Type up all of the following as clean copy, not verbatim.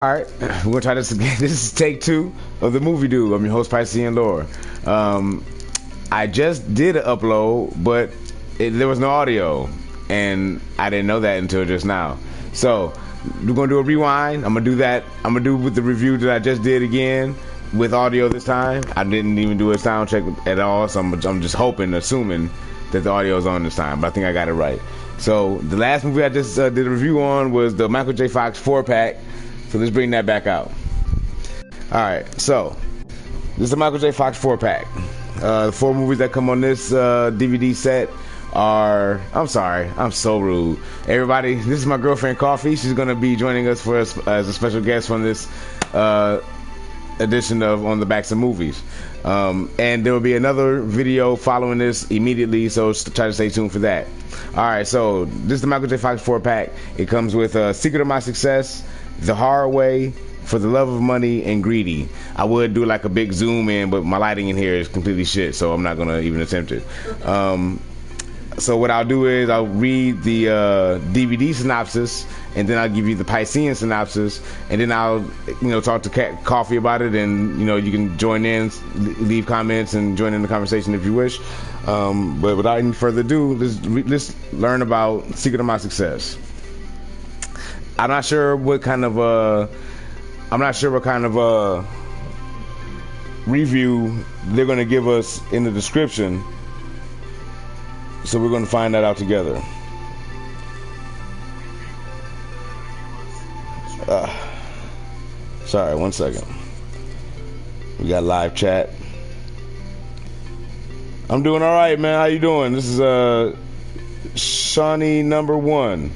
All right, we're gonna try this again. This is take two of the movie dude. I'm your host, Pisces and Lore. I just did an upload, but there was no audio, and I didn't know that until just now. So we're gonna do a rewind. I'm gonna do that. I'm gonna do with the review that I just did again with audio this time. I didn't even do a sound check at all, so I'm just hoping, assuming that the audio is on this time. But I think I got it right. So the last movie I just did a review on was the Michael J. Fox 4-pack. So let's bring that back out. Alright, so this is the Michael J. Fox 4-pack. The 4 movies that come on this DVD set are... I'm sorry, I'm so rude. Everybody, this is my girlfriend Coffee. She's going to be joining us for as a special guest from this edition of On the Backs of Movies. And there will be another video following this immediately, so try to stay tuned for that. Alright, so this is the Michael J. Fox 4-pack. It comes with Secret of My Success, The Hard Way, For the Love of Money, and Greedy. I would do like a big zoom in, but my lighting in here is completely shit, so I'm not going to even attempt it. So what I'll do is I'll read the DVD synopsis, and then I'll give you the Piscean synopsis, and then I'll talk to Coffee about it, and you can join in, leave comments, and join in the conversation if you wish. But without any further ado, let's learn about Secret of My Success. I'm not sure what kind of review they're going to give us in the description, so we're going to find that out together. Sorry, 1 second. We got live chat. I'm doing all right, man. How you doing? This is Shawnee number 1.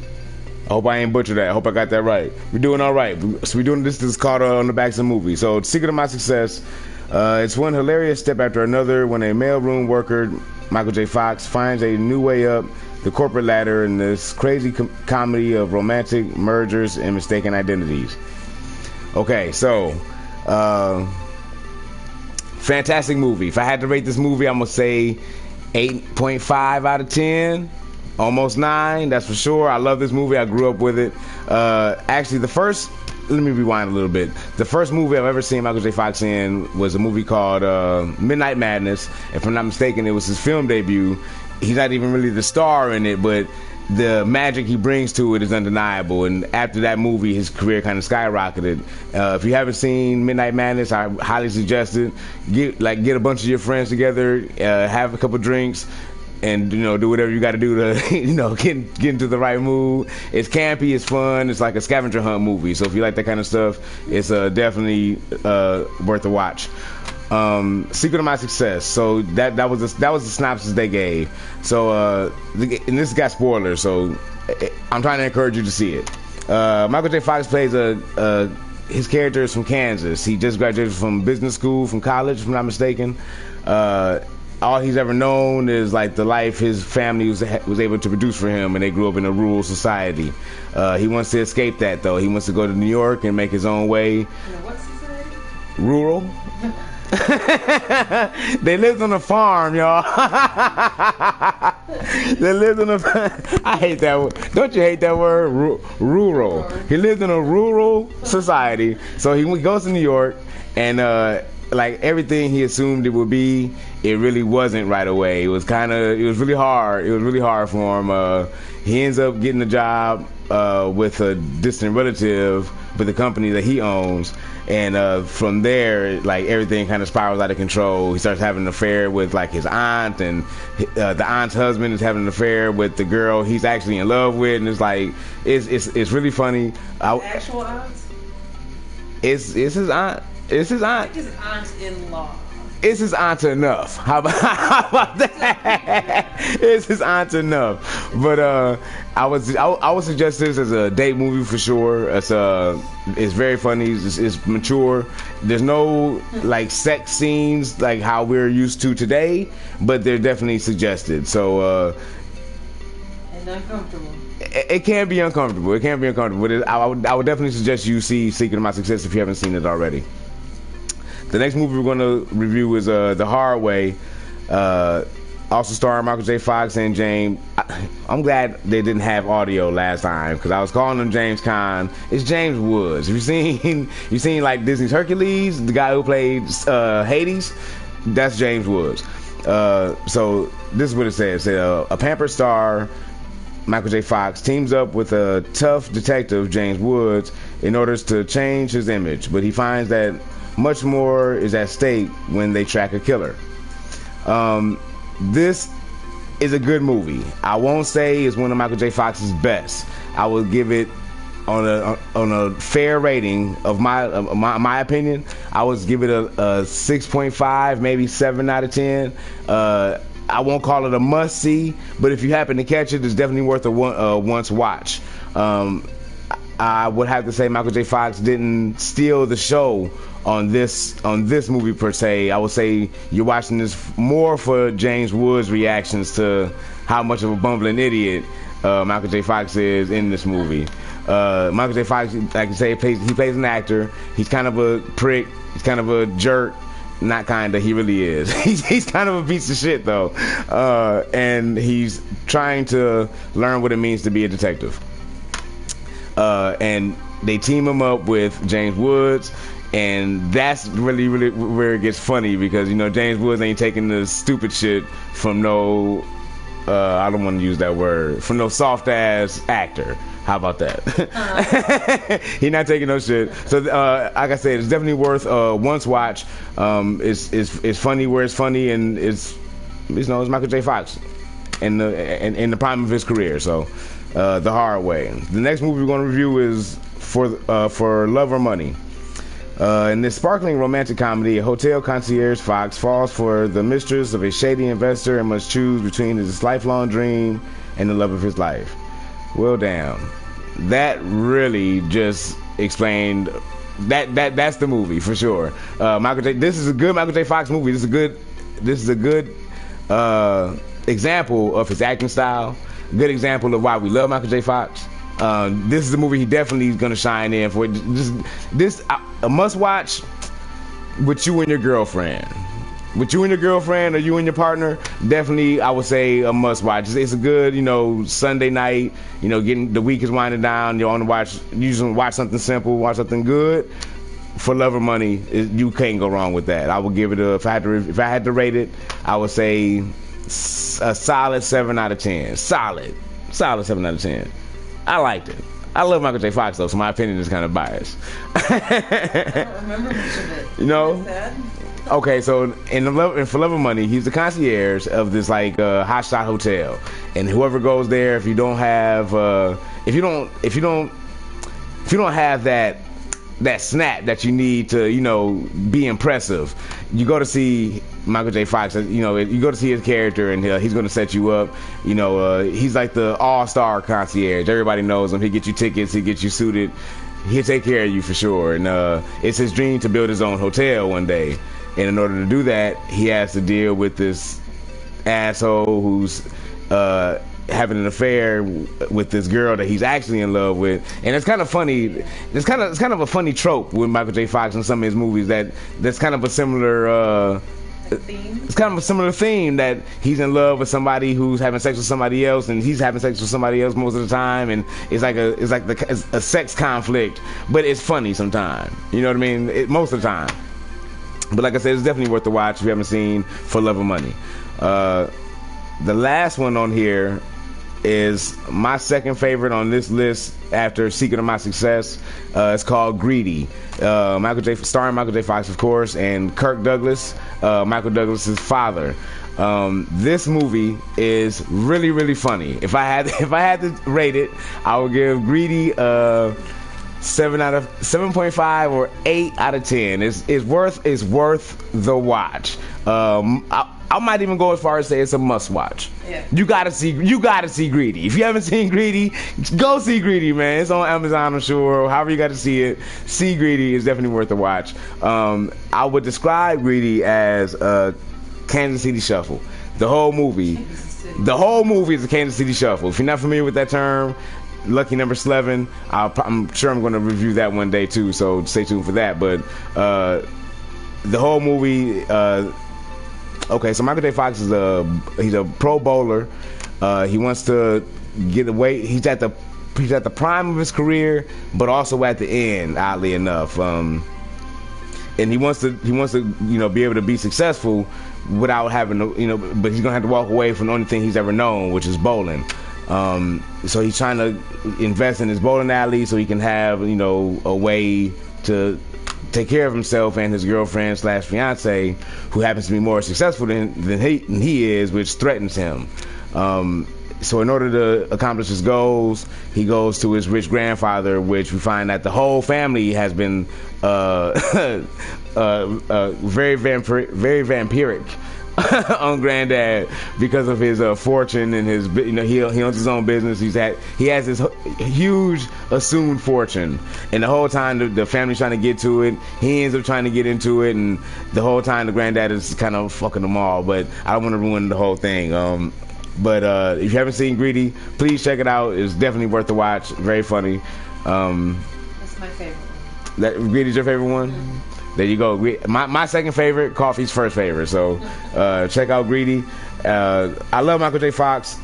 I hope I ain't butchered that. I hope I got that right. We're doing all right. So we're doing this. This is called On the Backs of Movies. So Secret of My Success. It's one hilarious step after another when a mailroom worker, Michael J. Fox, finds a new way up the corporate ladder in this crazy comedy of romantic mergers and mistaken identities. Okay, so fantastic movie. If I had to rate this movie, I'm gonna say 8.5 out of 10. Almost 9, that's for sure. I love this movie. I grew up with it. Actually, let me rewind a little bit. The first movie I've ever seen Michael J. Fox in was a movie called Midnight Madness. If I'm not mistaken, it was his film debut. He's not even really the star in it, but the magic he brings to it is undeniable. And after that movie, his career kind of skyrocketed. If you haven't seen Midnight Madness, I highly suggest it. Get a bunch of your friends together, have a couple drinks, and do whatever you got to do to get into the right mood. It's campy, it's fun, it's like a scavenger hunt movie. So if you like that kind of stuff, it's definitely worth a watch. Secret of My Success. So that was the synopsis they gave. So and this got spoilers, so I'm trying to encourage you to see it. Michael J. Fox plays his character is from Kansas. He just graduated from business school, from college, if I'm not mistaken. All he's ever known is like the life his family was able to produce for him, and they grew up in a rural society. He wants to escape that, though. He wants to go to New York and make his own way. What society? Rural. They lived on a farm, y'all. They lived on a... I hate that word. Don't you hate that word? Rural. He lived in a rural society. So he goes to New York, and like everything he assumed it would be, it really wasn't right away. It was really hard. It was really hard for him. He ends up getting a job with a distant relative with the company that he owns. And from there, like, everything kind of spirals out of control. He starts having an affair with like his aunt, and the aunt's husband is having an affair with the girl he's actually in love with, and it's like it's really funny. Actual aunt? It's his aunt. It's his aunt. His aunt-in-law. It's his aunt enough. How about that? It's his aunt enough. But I would suggest this as a date movie for sure. It's very funny. It's mature. There's no like sex scenes like how we're used to today, but they're definitely suggested. So and uncomfortable. It can be uncomfortable. It can be uncomfortable. But I would definitely suggest you see Secret of My Success if you haven't seen it already. The next movie we're going to review is The Hard Way, also starring Michael J. Fox and I'm glad they didn't have audio last time because I was calling him James Caan. It's James Woods. You seen like Disney's Hercules, the guy who played Hades? That's James Woods. So this is what it says. A pampered star, Michael J. Fox, teams up with a tough detective, James Woods, in order to change his image, but he finds that much more is at stake when they track a killer. This is a good movie. I won't say it's one of Michael J. Fox's best. I will give it on a fair rating of my opinion. I would give it a 6.5, maybe 7 out of 10. I won't call it a must see, but if you happen to catch it, it's definitely worth a once watch. I would have to say Michael J. Fox didn't steal the show on this movie per se. I would say you're watching this more for James Woods' reactions to how much of a bumbling idiot Michael J. Fox is in this movie. Michael J. Fox, like I say, he plays an actor. He's kind of a prick. He's kind of a jerk. Not kinda, he really is. He's kind of a piece of shit though, and he's trying to learn what it means to be a detective. And they team him up with James Woods, and that's really where it gets funny because James Woods ain't taking the stupid shit from no I don't want to use that word, from no soft ass actor. How about that? He not taking no shit. So like I said, it's definitely worth once watch. It's funny where it's funny, and it's Michael J. Fox in the prime of his career. So the hard way. The next movie we're going to review is For Love or Money. In this sparkling romantic comedy, a hotel concierge Fox falls for the mistress of a shady investor and must choose between his lifelong dream and the love of his life. Well, damn. That really just explained that's the movie for sure. This is a good Michael J. Fox movie. This is a good example of his acting style. Good example of why we love Michael J. Fox. This is a movie he definitely is gonna shine in for. This a must watch with you and your girlfriend. With you and your girlfriend or you and your partner, definitely I would say a must watch. It's a good, Sunday night, getting the week is winding down, you're on the watch, you just watch something simple, watch something good. For Love or Money, you can't go wrong with that. I would give it if I had to rate it, I would say a solid 7 out of 10. Solid 7 out of 10. I liked it. I love Michael J. Fox though, so my opinion is kind of biased. I don't remember much of it. What's that? Okay, so For Love or Money, he's the concierge of this hotshot hotel, and whoever goes there, if you don't have that snap that you need to be impressive, you go to see Michael J. Fox. You go to see his character, and he's going to set you up. He's like the all-star concierge. Everybody knows him. He gets you tickets. He gets you suited. He'll take care of you for sure. And it's his dream to build his own hotel one day. And in order to do that, he has to deal with this asshole who's having an affair with this girl that he's actually in love with. And it's kind of funny. It's kind of a funny trope with Michael J. Fox in some of his movies. That's kind of a similar. It's kind of a similar theme that he's in love with somebody who's having sex with somebody else, and he's having sex with somebody else most of the time, and it's like a sex conflict, but it's funny sometimes. You know what I mean? Most of the time. But like I said, it's definitely worth the watch if you haven't seen For Love or Money. The last one on here is my second favorite on this list after Secret of My Success. It's called Greedy. Starring Michael J. Fox, of course, and Kirk Douglas, Michael Douglas's father. This movie is really funny. If I had to rate it, I would give Greedy 7.5 or 8 out of 10. It's worth the watch. I might even go as far as say it's a must watch. Yeah. You gotta see Greedy. If you haven't seen Greedy, go see Greedy, man. It's on Amazon, I'm sure. However you got to see it, see Greedy. Is definitely worth the watch. I would describe Greedy as a Kansas City Shuffle. The whole movie is a Kansas City Shuffle. If you're not familiar with that term, Lucky Number 11. I'm sure I'm going to review that one day too, so stay tuned for that. But the whole movie. Okay, so Michael J. Fox he's a pro bowler. He wants to get away. He's at the prime of his career, but also at the end, oddly enough. And he wants to be able to be successful without having to, but he's gonna have to walk away from the only thing he's ever known, which is bowling. So he's trying to invest in his bowling alley so he can have a way to take care of himself and his girlfriend / fiance, who happens to be more successful than he is, which threatens him. So in order to accomplish his goals, he goes to his rich grandfather, which we find that the whole family has been very vampiric on Granddad because of his fortune and his he owns his own business. He has this huge assumed fortune, and the whole time the family's trying to get to it, he ends up trying to get into it, and the whole time the Granddad is kind of fucking them all. But I don't want to ruin the whole thing. But if you haven't seen Greedy, please check it out. It's definitely worth the watch. Very funny. That's my favorite one. Greedy's your favorite one? Mm-hmm. There you go. My second favorite, Coffee's first favorite. So check out Greedy. I love Michael J. Fox.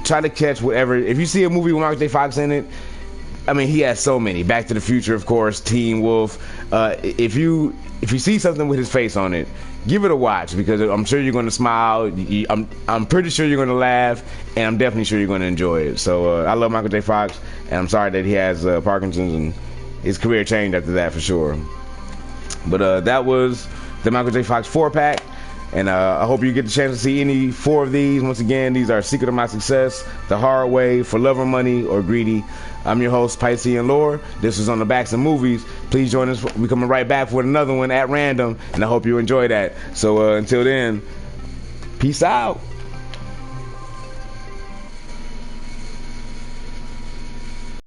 Try to catch whatever. If you see a movie with Michael J. Fox in it, I mean, he has so many. Back to the Future, of course, Teen Wolf. If you see something with his face on it, give it a watch, because I'm sure you're going to smile. I'm pretty sure you're going to laugh, and I'm definitely sure you're going to enjoy it. So I love Michael J. Fox, and I'm sorry that he has Parkinson's, and his career changed after that for sure. But that was the Michael J. Fox 4-pack, and I hope you get the chance to see any 4 of these. Once again, these are Secret of My Success, The Hard Way, For Love or Money, or Greedy. I'm your host, Piscean Lore. This is On the Backs of Movies. Please join us. We're coming right back with another one at random, and I hope you enjoy that. So until then, peace out.